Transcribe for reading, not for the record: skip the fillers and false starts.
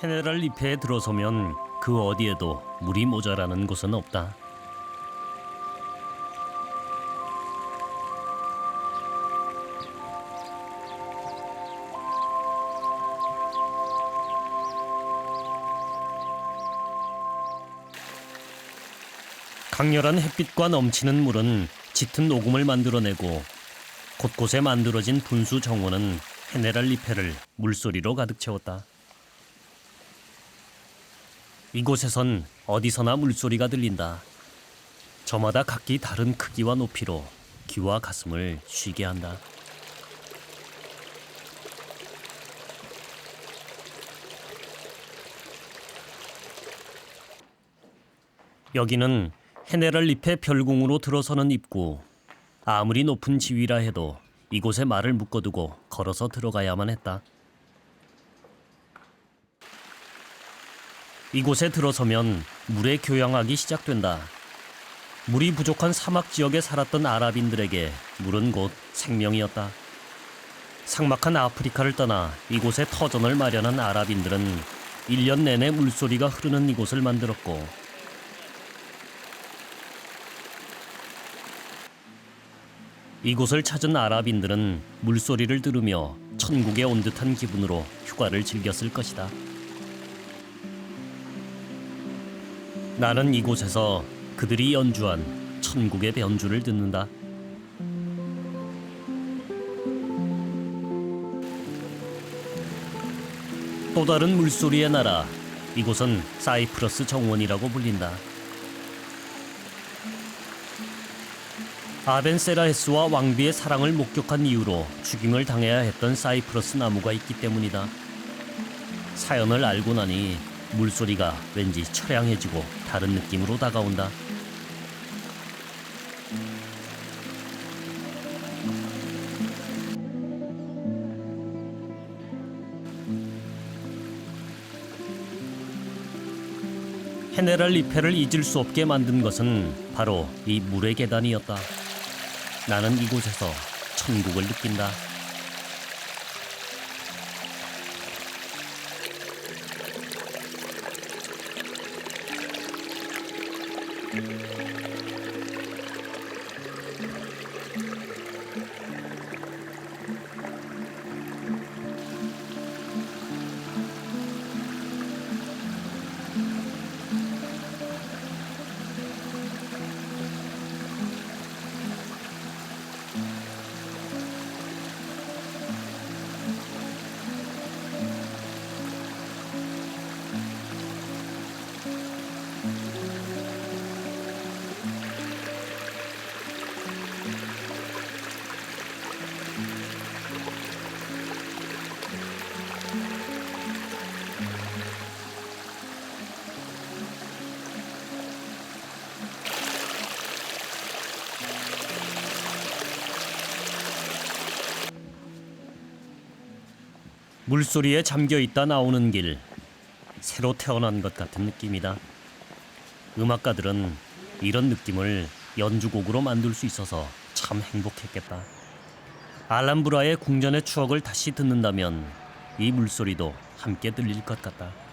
헤네랄 리페에 들어서면 그 어디에도 물이 모자라는 곳은 없다. 강렬한 햇빛과 넘치는 물은 짙은 오금을 만들어내고 곳곳에 만들어진 분수 정원은 헤네랄 리페를 물소리로 가득 채웠다. 이곳에선 어디서나 물소리가 들린다. 저마다 각기 다른 크기와 높이로 귀와 가슴을 쉬게 한다. 여기는 헤네랄 리페 별궁으로 들어서는 입구. 아무리 높은 지위라 해도 이곳에 말을 묶어두고 걸어서 들어가야만 했다. 이곳에 들어서면 물의 교양학이 시작된다. 물이 부족한 사막 지역에 살았던 아랍인들에게 물은 곧 생명이었다. 삭막한 아프리카를 떠나 이곳에 터전을 마련한 아랍인들은 1년 내내 물소리가 흐르는 이곳을 만들었고 이곳을 찾은 아랍인들은 물소리를 들으며 천국에 온 듯한 기분으로 휴가를 즐겼을 것이다. 나는 이곳에서 그들이 연주한 천국의 변주를 듣는다. 또 다른 물소리의 나라, 이곳은 사이프러스 정원이라고 불린다. 아벤세라헤스와 왕비의 사랑을 목격한 이후로 죽임을 당해야 했던 사이프러스 나무가 있기 때문이다. 사연을 알고 나니 물소리가 왠지 처량해지고 다른 느낌으로 다가온다. 헤네랄 리페를 잊을 수 없게 만든 것은 바로 이 물의 계단이었다. 나는 이곳에서 천국을 느낀다. 물소리에 잠겨있다 나오는 길, 새로 태어난 것 같은 느낌이다. 음악가들은 이런 느낌을 연주곡으로 만들 수 있어서 참 행복했겠다. 알람브라의 궁전의 추억을 다시 듣는다면 이 물소리도 함께 들릴 것 같다.